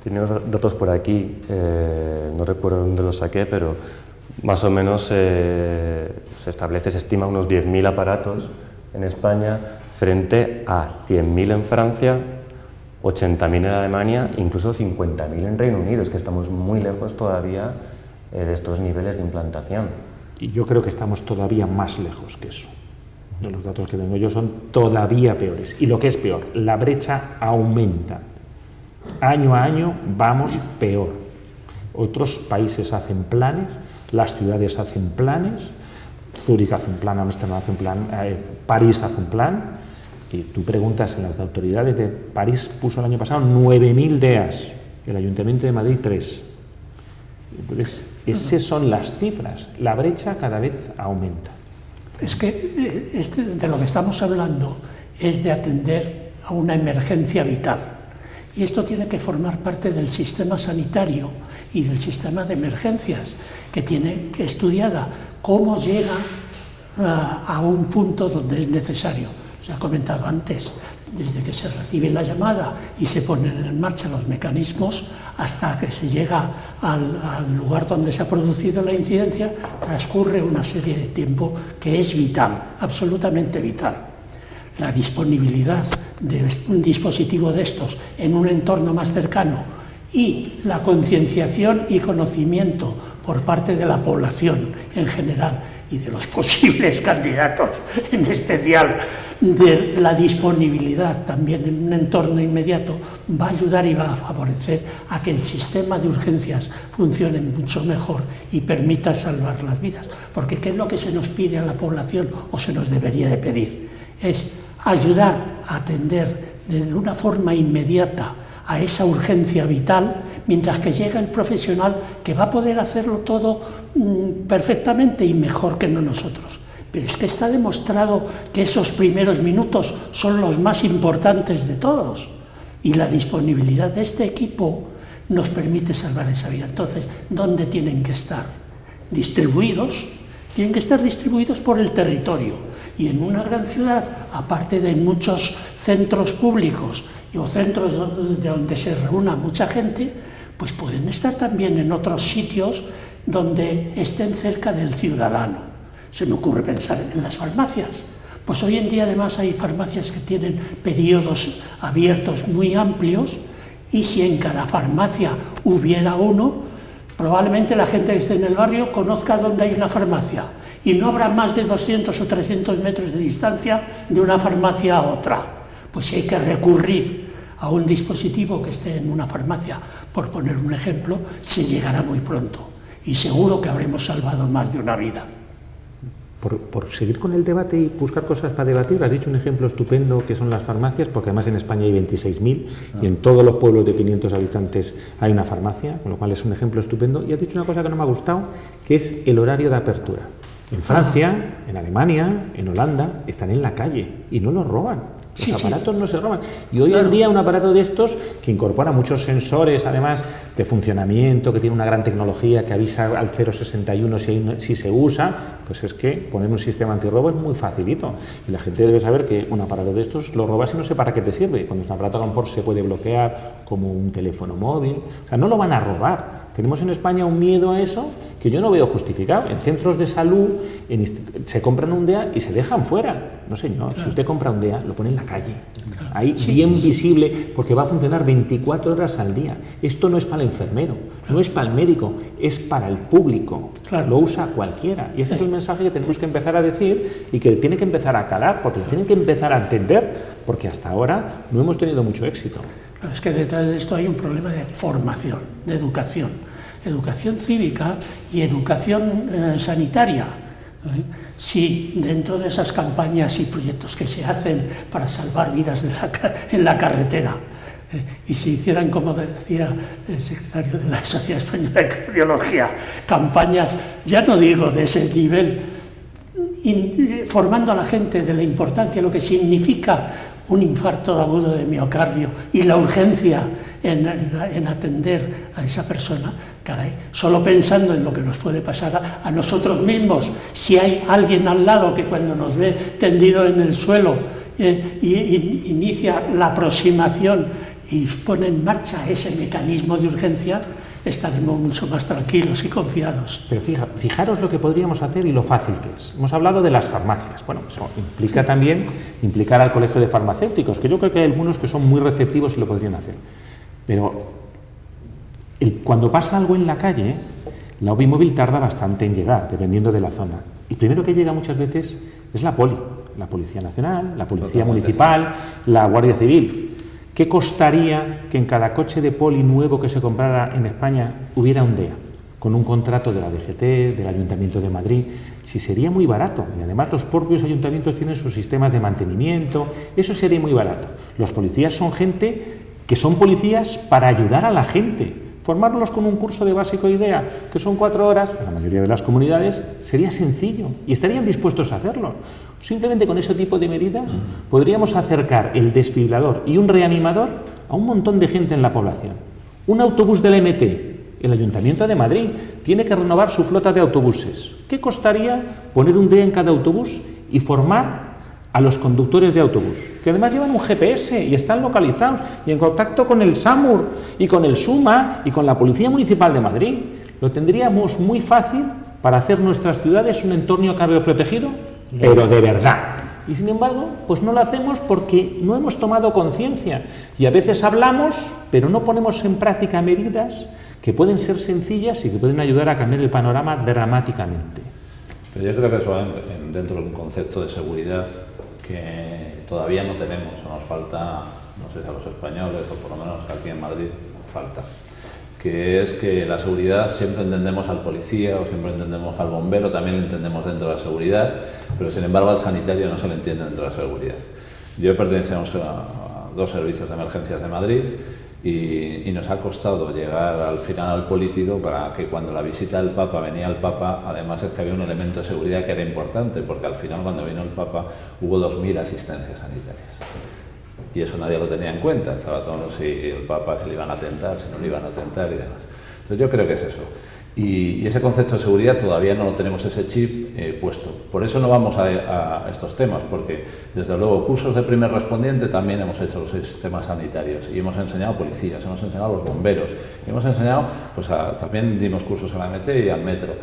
Tenía unos datos por aquí, no recuerdo dónde los saqué, pero más o menos se estima unos 10.000 aparatos en España frente a 100.000 en Francia, 80.000 en Alemania, incluso 50.000 en Reino Unido. Es que estamos muy lejos todavía de estos niveles de implantación. Y yo creo que estamos todavía más lejos que eso. Los datos que tengo yo son todavía peores. Y lo que es peor, la brecha aumenta. Año a año vamos peor. Otros países hacen planes, las ciudades hacen planes, Zúrich hace un plan, Ámsterdam hace un plan, París hace un plan, y tú preguntas en las autoridades de París puso el año pasado 9.000 DEAs, el Ayuntamiento de Madrid 3. Entonces, esas son las cifras, la brecha cada vez aumenta. Es que de lo que estamos hablando es de atender a una emergencia vital. Y esto tiene que formar parte del sistema sanitario y del sistema de emergencias, que tiene que estudiar cómo llega a un punto donde es necesario. Se ha comentado antes, desde que se recibe la llamada y se ponen en marcha los mecanismos hasta que se llega al lugar donde se ha producido la incidencia, transcurre una serie de tiempo que es vital, absolutamente vital. La disponibilidad de un dispositivo de estos en un entorno más cercano y la concienciación y conocimiento por parte de la población en general y de los posibles candidatos en especial, de la disponibilidad también en un entorno inmediato, va a ayudar y va a favorecer a que el sistema de urgencias funcione mucho mejor y permita salvar las vidas. Porque ¿qué es lo que se nos pide a la población o se nos debería de pedir? Es ayudar a atender de una forma inmediata a esa urgencia vital, mientras que llega el profesional que va a poder hacerlo todo perfectamente y mejor que no nosotros. Pero es que está demostrado que esos primeros minutos son los más importantes de todos, y la disponibilidad de este equipo nos permite salvar esa vida. Entonces, ¿dónde tienen que estar? Distribuidos. Tienen que estar distribuidos por el territorio. Y en una gran ciudad, aparte de muchos centros públicos o centros de donde se reúna mucha gente, pues pueden estar también en otros sitios donde estén cerca del ciudadano. Se me ocurre pensar en las farmacias. Pues hoy en día además hay farmacias que tienen periodos abiertos muy amplios, y si en cada farmacia hubiera uno, probablemente la gente que esté en el barrio conozca dónde hay una farmacia, y no habrá más de 200 o 300 metros de distancia de una farmacia a otra. Pues si hay que recurrir a un dispositivo que esté en una farmacia, por poner un ejemplo, se llegará muy pronto, y seguro que habremos salvado más de una vida. Por seguir con el debate y buscar cosas para debatir, has dicho un ejemplo estupendo que son las farmacias, porque además en España hay 26.000 y en todos los pueblos de 500 habitantes hay una farmacia, con lo cual es un ejemplo estupendo. Y has dicho una cosa que no me ha gustado, que es el horario de apertura. En Francia, en Alemania, en Holanda, están en la calle y no los roban. Los aparatos no se roban. Y hoy en día un aparato de estos, que incorpora muchos sensores, además, de funcionamiento, que tiene una gran tecnología, que avisa al 061 si se usa, pues es que poner un sistema antirrobo es muy facilito. Y la gente debe saber que un aparato de estos lo robas y no sé para qué te sirve. Cuando es un aparato a lo mejor se puede bloquear, como un teléfono móvil. O sea, no lo van a robar. Tenemos en España un miedo a eso que yo no veo justificado. En centros de salud se compran un DEA y se dejan fuera. No señor, si usted compra un DEA, lo pone en la calle, ahí bien visible, porque va a funcionar 24 horas al día. Esto no es para el enfermero, no es para el médico, es para el público. Lo usa cualquiera. Y ese es el mensaje que tenemos que empezar a decir y que tiene que empezar a calar, porque tiene que empezar a entender, porque hasta ahora no hemos tenido mucho éxito. Es que detrás de esto hay un problema de formación, de educación cívica y educación sanitaria. Si dentro de esas campañas y proyectos que se hacen para salvar vidas en la carretera, y si hicieran, como decía el secretario de la Sociedad Española de Cardiología, campañas, ya no digo de ese nivel, formando a la gente de la importancia, lo que significa un infarto agudo de miocardio y la urgencia en atender a esa persona, caray, solo pensando en lo que nos puede pasar a nosotros mismos, si hay alguien al lado que cuando nos ve tendido en el suelo inicia la aproximación y pone en marcha ese mecanismo de urgencia, estaremos mucho más tranquilos y confiados. Pero fijaros lo que podríamos hacer y lo fácil que es. Hemos hablado de las farmacias. Bueno, eso implica también implicar al colegio de farmacéuticos, que yo creo que hay algunos que son muy receptivos y lo podrían hacer. Pero cuando pasa algo en la calle, la OVI móvil tarda bastante en llegar, dependiendo de la zona. Y primero que llega muchas veces es la Policía Nacional, la Policía Municipal, la Guardia Civil. ¿Qué costaría que en cada coche de poli nuevo que se comprara en España hubiera un DEA? Con un contrato de la DGT, del Ayuntamiento de Madrid, si sería muy barato. Y además los propios ayuntamientos tienen sus sistemas de mantenimiento, eso sería muy barato. Los policías son gente que son policías para ayudar a la gente. Formarlos con un curso de básico IDEA, que son 4 horas, en la mayoría de las comunidades, sería sencillo y estarían dispuestos a hacerlo. Simplemente con ese tipo de medidas podríamos acercar el desfibrilador y un reanimador a un montón de gente en la población. Un autobús del MT, el Ayuntamiento de Madrid tiene que renovar su flota de autobuses. ¿Qué costaría poner un DEA en cada autobús y formar a los conductores de autobús, que además llevan un GPS y están localizados y en contacto con el SAMUR y con el SUMA y con la Policía Municipal de Madrid? Lo tendríamos muy fácil para hacer nuestras ciudades un entorno protegido, pero de verdad. Y sin embargo, pues no lo hacemos porque no hemos tomado conciencia y a veces hablamos, pero no ponemos en práctica medidas que pueden ser sencillas y que pueden ayudar a cambiar el panorama dramáticamente. Pero yo creo que eso va dentro de un concepto de seguridad que todavía no tenemos, o nos falta, no sé si a los españoles o por lo menos aquí en Madrid falta, que es que la seguridad siempre entendemos al policía o siempre entendemos al bombero, también lo entendemos dentro de la seguridad, pero sin embargo al sanitario no se le entiende dentro de la seguridad. Yo pertenecemos a 2 servicios de emergencias de Madrid y nos ha costado llegar al final al político para que cuando la visita del Papa venía el Papa, además es que había un elemento de seguridad que era importante, porque al final cuando vino el Papa hubo 2000 asistencias sanitarias. Y eso nadie lo tenía en cuenta, estaba todo si el Papa se le iban a atentar, si no le iban a atentar y demás. Entonces yo creo que es eso. Y ese concepto de seguridad todavía no lo tenemos ese chip puesto. Por eso no vamos a estos temas, porque desde luego cursos de primer respondiente también hemos hecho los sistemas sanitarios y hemos enseñado a policías, hemos enseñado a los bomberos, hemos enseñado, pues también dimos cursos a la MT y al Metro.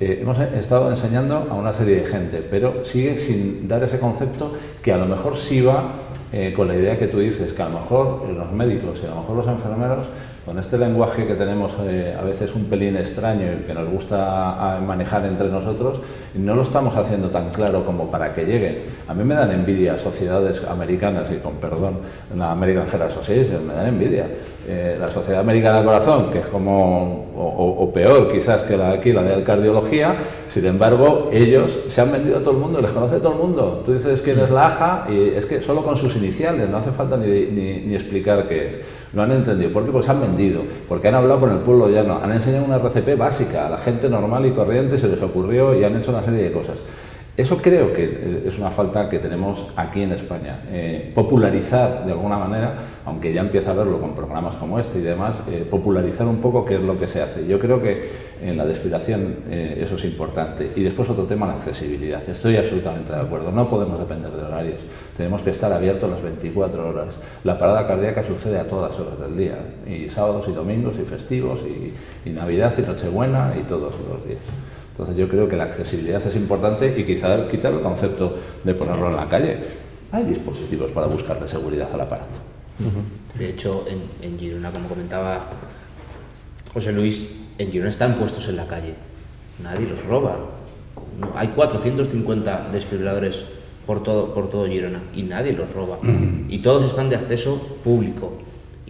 Hemos estado enseñando a una serie de gente, pero sigue sin dar ese concepto que a lo mejor sí va con la idea que tú dices, que a lo mejor los médicos y a lo mejor los enfermeros, con este lenguaje que tenemos a veces un pelín extraño y que nos gusta manejar entre nosotros, no lo estamos haciendo tan claro como para que llegue. A mí me dan envidia sociedades americanas, y con perdón, la American Heart Association, me dan envidia. La Sociedad Americana del Corazón, que es como, o peor quizás que aquí, la de cardiología, sin embargo, ellos se han vendido a todo el mundo, les conoce todo el mundo. Tú dices quién es la AJA y es que solo con sus iniciales, no hace falta ni explicar qué es. Lo han entendido. ¿Por qué? Porque se han vendido, porque han hablado con el pueblo llano, han enseñado una RCP básica a la gente normal y corriente, se les ocurrió y han hecho una serie de cosas. Eso creo que es una falta que tenemos aquí en España. Popularizar de alguna manera, aunque ya empieza a verlo con programas como este y demás, popularizar un poco qué es lo que se hace. Yo creo que en la desfilación eso es importante. Y después otro tema, la accesibilidad. Estoy absolutamente de acuerdo. No podemos depender de horarios. Tenemos que estar abiertos las 24 horas. La parada cardíaca sucede a todas horas del día. Y sábados y domingos y festivos y Navidad y Nochebuena y todos los días. Entonces yo creo que la accesibilidad es importante y quizá quitar el concepto de ponerlo en la calle. Hay dispositivos para buscarle seguridad al aparato. De hecho, en Girona, como comentaba José Luis, en Girona están puestos en la calle. Nadie los roba. No, hay 450 desfibriladores por todo Girona y nadie los roba. Y todos están de acceso público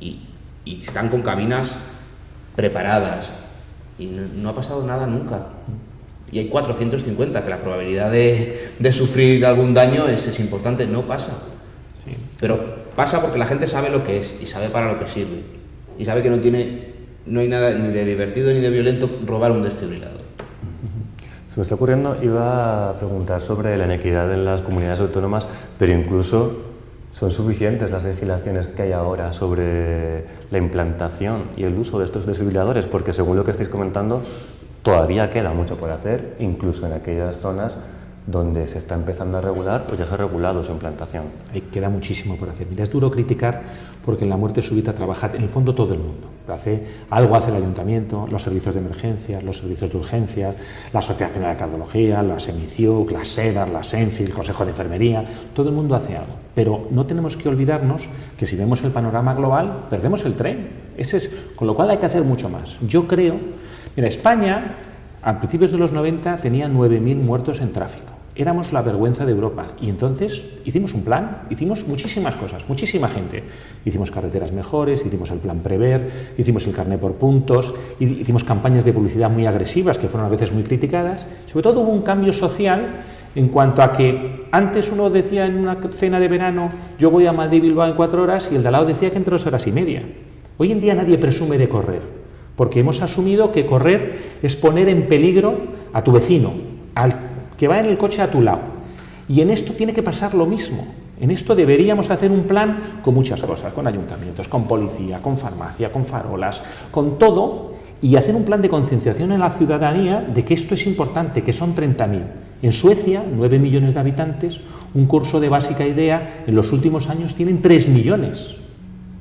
y están con cabinas preparadas y no ha pasado nada nunca. Y hay 450, que la probabilidad de sufrir algún daño es importante, no pasa. Sí. Pero pasa porque la gente sabe lo que es y sabe para lo que sirve. Y sabe que no hay nada ni de divertido ni de violento robar un desfibrilador. Se me está ocurriendo, iba a preguntar sobre la inequidad en las comunidades autónomas, pero incluso ¿son suficientes las legislaciones que hay ahora sobre la implantación y el uso de estos desfibriladores? Porque según lo que estáis comentando, todavía queda mucho por hacer, incluso en aquellas zonas donde se está empezando a regular o ya se ha regulado su implantación. Ahí queda muchísimo por hacer. Mira, es duro criticar porque en la muerte súbita trabaja en el fondo todo el mundo. Algo hace el ayuntamiento, los servicios de emergencias, los servicios de urgencias, la Asociación de Cardiología, la SEMICIUC, la SEDAR, la SENFI, el Consejo de Enfermería, todo el mundo hace algo. Pero no tenemos que olvidarnos que si vemos el panorama global, perdemos el tren. Con lo cual hay que hacer mucho más. Yo creo, mira, España a principios de los 90 tenía 9.000 muertos en tráfico. Éramos la vergüenza de Europa y entonces hicimos un plan, hicimos muchísimas cosas, muchísima gente. Hicimos carreteras mejores, hicimos el plan Prever, hicimos el carné por puntos, hicimos campañas de publicidad muy agresivas que fueron a veces muy criticadas. Sobre todo hubo un cambio social en cuanto a que antes uno decía en una cena de verano yo voy a Madrid-Bilbao en 4 horas y el de al lado decía que en 3 horas y media. Hoy en día nadie presume de correr porque hemos asumido que correr es poner en peligro a tu vecino, al que va en el coche a tu lado. Y en esto tiene que pasar lo mismo. En esto deberíamos hacer un plan con muchas cosas, con ayuntamientos, con policía, con farmacia, con farolas, con todo, y hacer un plan de concienciación en la ciudadanía de que esto es importante, que son 30.000. En Suecia, 9 millones de habitantes, un curso de básica idea en los últimos años tienen 3 millones.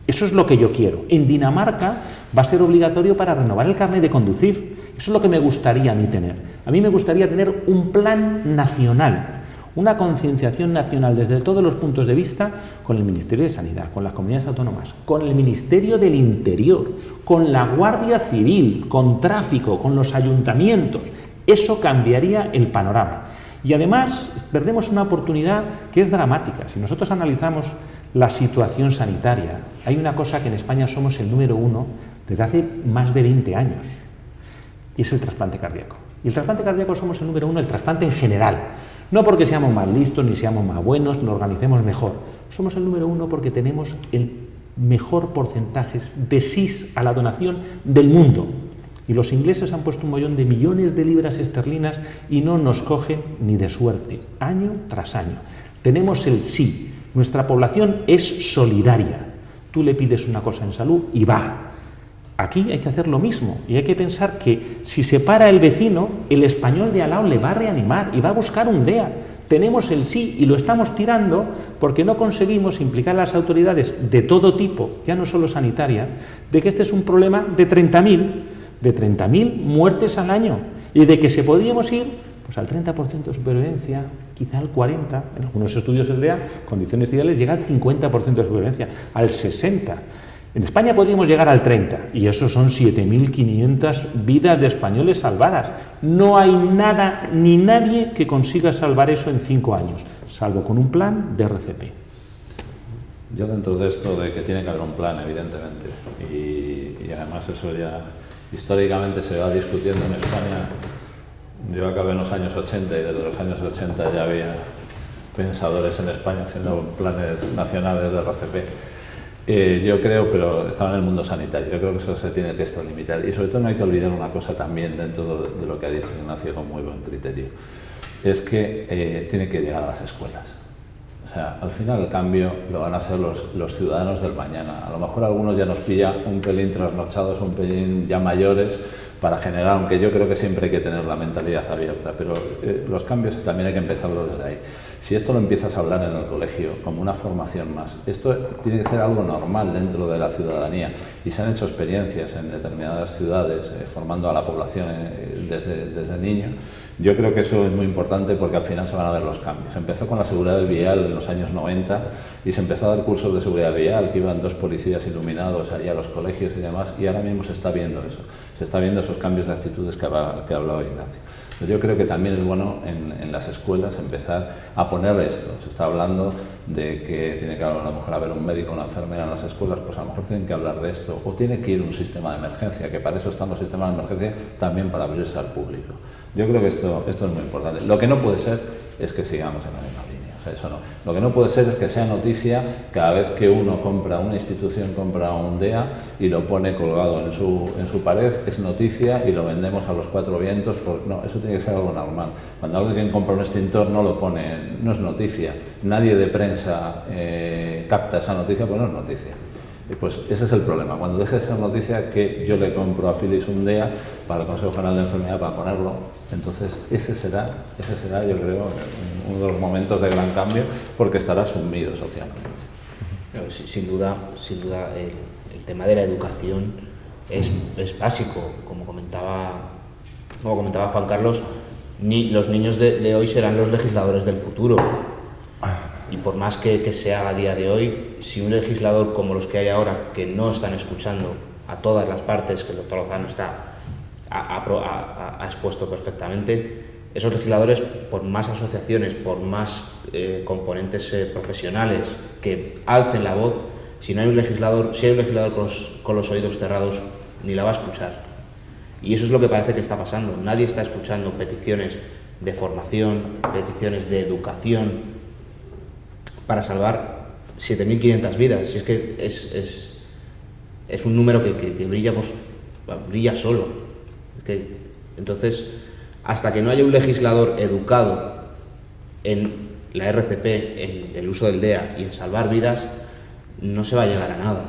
Eso es lo que yo quiero. En Dinamarca va a ser obligatorio para renovar el carnet de conducir. Eso es lo que me gustaría a mí tener. A mí me gustaría tener un plan nacional, una concienciación nacional desde todos los puntos de vista con el Ministerio de Sanidad, con las comunidades autónomas, con el Ministerio del Interior, con la Guardia Civil, con tráfico, con los ayuntamientos. Eso cambiaría el panorama. Y además perdemos una oportunidad que es dramática. Si nosotros analizamos la situación sanitaria, hay una cosa que en España somos el número 1 desde hace más de 20 años. Y es el trasplante cardíaco. Y el trasplante cardíaco somos el número 1, el trasplante en general. No porque seamos más listos, ni seamos más buenos, ni lo organicemos mejor. Somos el número 1 porque tenemos el mejor porcentaje de sís a la donación del mundo. Y los ingleses han puesto un montón de millones de libras esterlinas y no nos cogen ni de suerte, año tras año. Tenemos el sí. Nuestra población es solidaria. Tú le pides una cosa en salud y va. Aquí hay que hacer lo mismo y hay que pensar que si se para el vecino, el español de al lado le va a reanimar y va a buscar un DEA. Tenemos el sí y lo estamos tirando porque no conseguimos implicar a las autoridades de todo tipo, ya no solo sanitarias, de que este es un problema de 30.000 muertes al año y de que se podríamos ir pues al 30% de supervivencia, quizá al 40%, en algunos estudios del DEA, condiciones ideales, llega al 50% de supervivencia, al 60%. En España podríamos llegar al 30%, y eso son 7.500 vidas de españoles salvadas. No hay nada ni nadie que consiga salvar eso en 5 años, salvo con un plan de RCP. Yo dentro de esto de que tiene que haber un plan, evidentemente, y además eso ya históricamente se va discutiendo en España. Yo acabé en los años 80 y desde los años 80 ya había pensadores en España haciendo planes nacionales de RCP. Yo creo, pero estaba en el mundo sanitario, yo creo que eso se tiene que extralimitar. Y sobre todo no hay que olvidar una cosa también dentro de lo que ha dicho Ignacio con muy buen criterio, es que tiene que llegar a las escuelas. O sea, al final el cambio lo van a hacer los ciudadanos del mañana. A lo mejor algunos ya nos pilla un pelín trasnochados, un pelín ya mayores, para generar, aunque yo creo que siempre hay que tener la mentalidad abierta, pero los cambios también hay que empezarlos desde ahí. Si esto lo empiezas a hablar en el colegio como una formación más, esto tiene que ser algo normal dentro de la ciudadanía y se han hecho experiencias en determinadas ciudades formando a la población desde niños. Yo creo que eso es muy importante porque al final se van a ver los cambios. Empezó con la seguridad vial en los años 90 y se empezó a dar cursos de seguridad vial, que iban 2 policías iluminados allá a los colegios y demás, y ahora mismo se está viendo eso, se está viendo esos cambios de actitudes que hablaba Ignacio. Yo creo que también es bueno en las escuelas empezar a poner esto. Se está hablando de que tiene que a lo mejor haber un médico o una enfermera en las escuelas, pues a lo mejor tienen que hablar de esto, o tiene que ir un sistema de emergencia, que para eso están los sistemas de emergencia, también para abrirse al público. Yo creo que esto es muy importante. Lo que no puede ser es que sigamos en la misma línea. O sea, eso no. Lo que no puede ser es que sea noticia cada vez que uno compra, una institución compra un DEA y lo pone colgado en su pared, es noticia y lo vendemos a los 4 vientos. No, eso tiene que ser algo normal. Cuando alguien compra un extintor no lo pone, no es noticia. Nadie de prensa capta esa noticia, pues no es noticia. Pues ese es el problema. Cuando deje de ser noticia que yo le compro a Philips un DEA, para el Consejo General de Enfermedad para ponerlo. Entonces ese será yo creo uno de los momentos de gran cambio, porque estará sumido socialmente. Sin duda el tema de la educación es básico. Como comentaba Juan Carlos, los niños de hoy serán los legisladores del futuro. Y por más que se haga a día de hoy, si un legislador como los que hay ahora, que no están escuchando a todas las partes, que el doctor Lozano ha expuesto perfectamente, esos legisladores, por más asociaciones, por más componentes profesionales que alcen la voz, si hay un legislador con los oídos cerrados, ni la va a escuchar. Y eso es lo que parece que está pasando. Nadie está escuchando peticiones de formación, peticiones de educación, para salvar 7.500 vidas. Si es que es un número que brilla solo. Entonces, hasta que no haya un legislador educado en la RCP, en el uso del DEA y en salvar vidas, no se va a llegar a nada.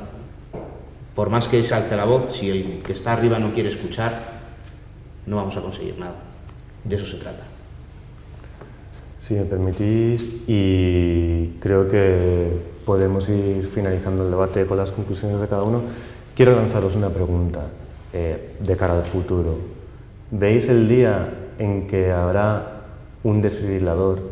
Por más que se alce la voz, si el que está arriba no quiere escuchar, no vamos a conseguir nada. De eso se trata. Si me permitís, y creo que podemos ir finalizando el debate con las conclusiones de cada uno, quiero lanzaros una pregunta de cara al futuro. ¿Veis el día en que habrá un desfibrilador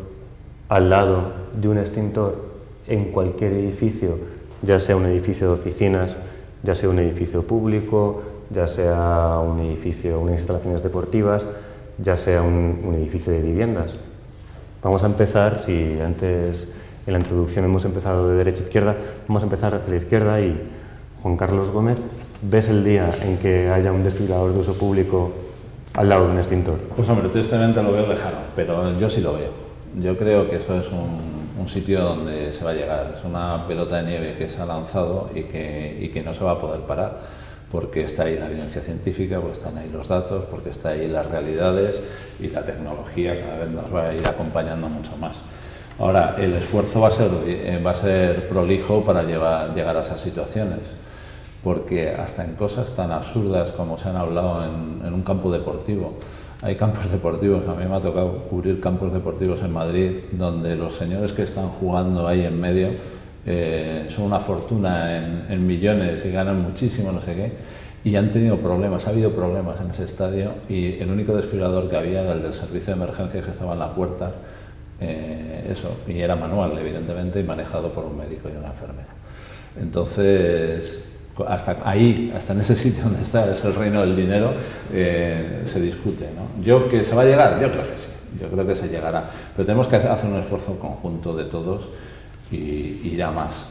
al lado de un extintor en cualquier edificio, ya sea un edificio de oficinas, ya sea un edificio público, ya sea un edificio, unas instalaciones deportivas, ya sea un edificio de viviendas? Vamos a empezar, si antes en la introducción hemos empezado de derecha a izquierda, vamos a empezar hacia la izquierda. Y Juan Carlos Gómez, ¿ves el día en que haya un desfibrilador de uso público al lado de un extintor? Pues hombre, tristemente lo veo lejano, pero yo sí lo veo. Yo creo que eso es un sitio donde se va a llegar. Es una pelota de nieve que se ha lanzado y que no se va a poder parar, porque está ahí la evidencia científica, porque están ahí los datos, porque está ahí las realidades, y la tecnología cada vez nos va a ir acompañando mucho más. Ahora, el esfuerzo va a ser prolijo para llegar a esas situaciones, porque hasta en cosas tan absurdas como se han hablado en un campo deportivo. Hay campos deportivos, a mí me ha tocado cubrir campos deportivos en Madrid, donde los señores que están jugando ahí en medio son una fortuna en millones y ganan muchísimo, no sé qué, y han tenido problemas, ha habido problemas en ese estadio, y el único desfibrilador que había era el del servicio de emergencias, que estaba en la puerta, y era manual, evidentemente, y manejado por un médico y una enfermera. Entonces, hasta en ese sitio donde está, es el reino del dinero, se discute, ¿no? ¿Yo que se va a llegar? Yo creo que sí, yo creo que se llegará, pero tenemos que hacer un esfuerzo conjunto de todos y irá más.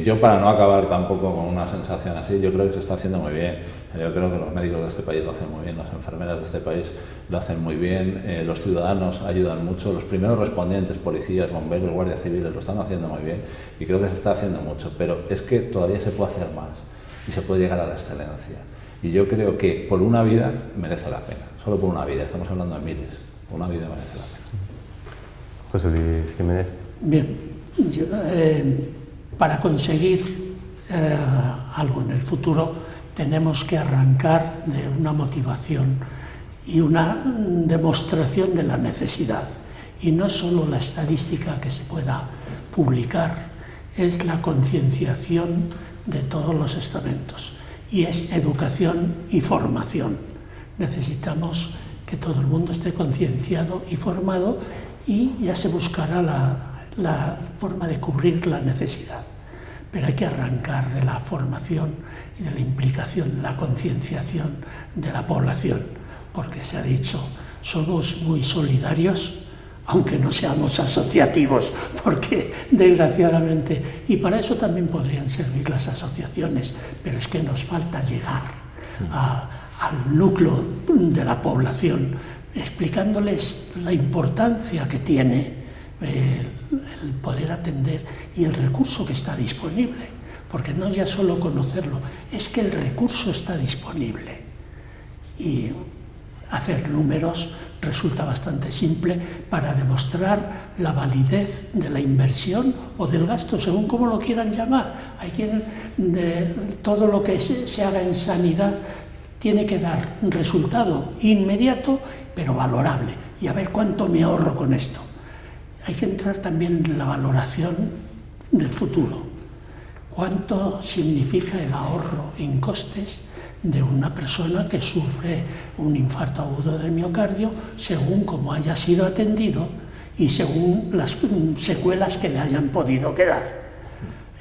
Yo, para no acabar tampoco con una sensación así, yo creo que se está haciendo muy bien. Yo creo que los médicos de este país lo hacen muy bien, las enfermeras de este país lo hacen muy bien, los ciudadanos ayudan mucho, los primeros respondientes, policías, bomberos, guardias civiles, lo están haciendo muy bien, y creo que se está haciendo mucho, pero es que todavía se puede hacer más y se puede llegar a la excelencia. Y yo creo que por una vida merece la pena, solo por una vida, estamos hablando de miles, por una vida merece la pena. José Luis Jiménez. Bien. Para conseguir algo en el futuro tenemos que arrancar de una motivación y una demostración de la necesidad. Y no solo la estadística que se pueda publicar, es la concienciación de todos los estamentos. Y es educación y formación. Necesitamos que todo el mundo esté concienciado y formado, y ya se buscará la forma de cubrir la necesidad. Pero hay que arrancar de la formación y de la implicación, la concienciación de la población, porque se ha dicho, somos muy solidarios, aunque no seamos asociativos, porque desgraciadamente, y para eso también podrían servir las asociaciones, pero es que nos falta llegar al núcleo de la población, explicándoles la importancia que tiene el poder atender y el recurso que está disponible, porque no ya solo conocerlo, es que el recurso está disponible. Y hacer números resulta bastante simple para demostrar la validez de la inversión o del gasto, según como lo quieran llamar. Hay quien todo lo que se haga en sanidad tiene que dar un resultado inmediato, pero valorable, y a ver cuánto me ahorro con esto. Hay que entrar también en la valoración del futuro. ¿Cuánto significa el ahorro en costes de una persona que sufre un infarto agudo del miocardio según cómo haya sido atendido y según las secuelas que le hayan podido quedar?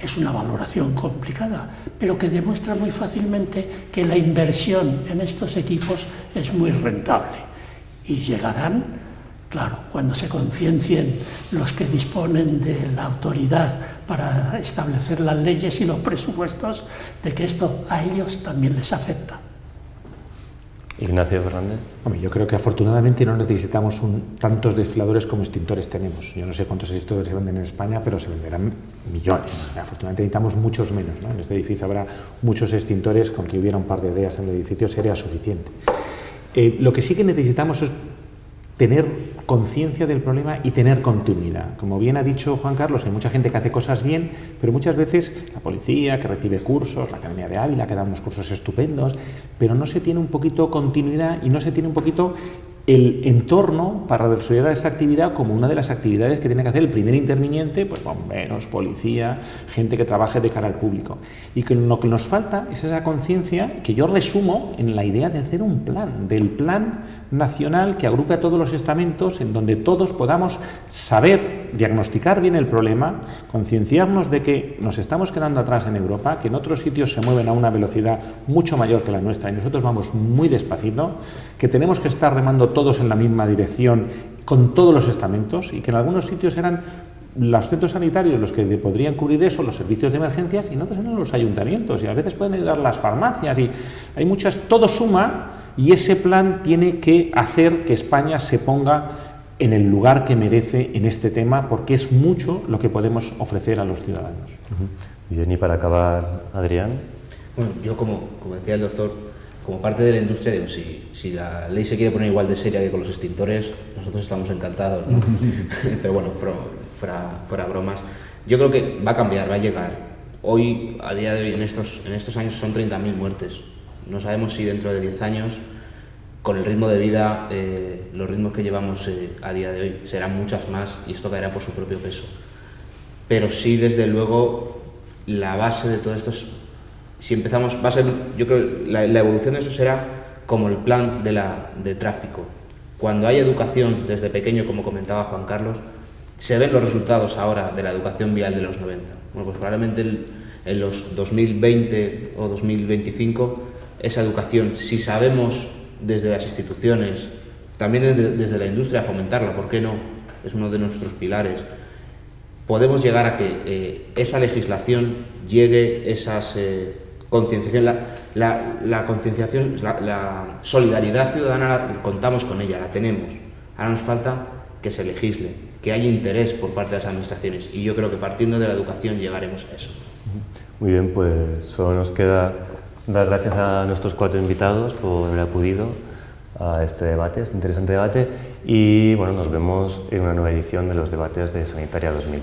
Es una valoración complicada, pero que demuestra muy fácilmente que la inversión en estos equipos es muy rentable. Y llegarán, claro, cuando se conciencien los que disponen de la autoridad para establecer las leyes y los presupuestos, de que esto a ellos también les afecta. Ignacio Fernández. Hombre, yo creo que afortunadamente no necesitamos tantos desfiladores como extintores tenemos. Yo no sé cuántos extintores se venden en España, pero se venderán millones. Afortunadamente necesitamos muchos menos, ¿no? En este edificio habrá muchos extintores, con que hubiera un par de ideas en el edificio sería suficiente. Lo que sí que necesitamos es tener conciencia del problema y tener continuidad. Como bien ha dicho Juan Carlos, hay mucha gente que hace cosas bien, pero muchas veces la policía, que recibe cursos, la Academia de Ávila, que da unos cursos estupendos, pero no se tiene un poquito continuidad y no se tiene un poquito el entorno para desarrollar esa actividad como una de las actividades que tiene que hacer el primer interviniente, pues bomberos, policía, gente que trabaje de cara al público. Y que lo que nos falta es esa conciencia que yo resumo en la idea de hacer un plan, del plan nacional que agrupe a todos los estamentos en donde todos podamos saber diagnosticar bien el problema, concienciarnos de que nos estamos quedando atrás en Europa, que en otros sitios se mueven a una velocidad mucho mayor que la nuestra y nosotros vamos muy despacito, que tenemos que estar remando todos en la misma dirección con todos los estamentos y que en algunos sitios eran los centros sanitarios los que podrían cubrir eso, los servicios de emergencias, y en otros eran los ayuntamientos, y a veces pueden ayudar las farmacias, y hay muchas, todo suma, y ese plan tiene que hacer que España se ponga en el lugar que merece en este tema, porque es mucho lo que podemos ofrecer a los ciudadanos. Bien, y para acabar, Adrián. Bueno, yo como decía el doctor, como parte de la industria, digo, si la ley se quiere poner igual de seria que con los extintores, nosotros estamos encantados, ¿no? Pero bueno, fuera bromas, yo creo que va a cambiar, va a llegar. Hoy, a día de hoy, en estos años son 30.000 muertes. No sabemos si dentro de 10 años, con el ritmo de vida, los ritmos que llevamos a día de hoy, serán muchas más y esto caerá por su propio peso. Pero sí, desde luego, la base de todo esto es, si empezamos, va a ser, yo creo que la evolución de eso será como el plan de tráfico. Cuando hay educación desde pequeño, como comentaba Juan Carlos, se ven los resultados ahora de la educación vial de los 90. Bueno, pues probablemente en los 2020 o 2025, esa educación, si sabemos desde las instituciones, también desde la industria, fomentarla, ¿por qué no? Es uno de nuestros pilares. Podemos llegar a que esa legislación llegue, esas concienciación, la concienciación, la solidaridad ciudadana, contamos con ella, la tenemos. Ahora nos falta que se legisle, que haya interés por parte de las administraciones, y yo creo que partiendo de la educación llegaremos a eso. Muy bien, pues solo nos queda dar gracias a nuestros 4 invitados por haber acudido a este debate, este interesante debate, y bueno, nos vemos en una nueva edición de los debates de Sanitaria 2000.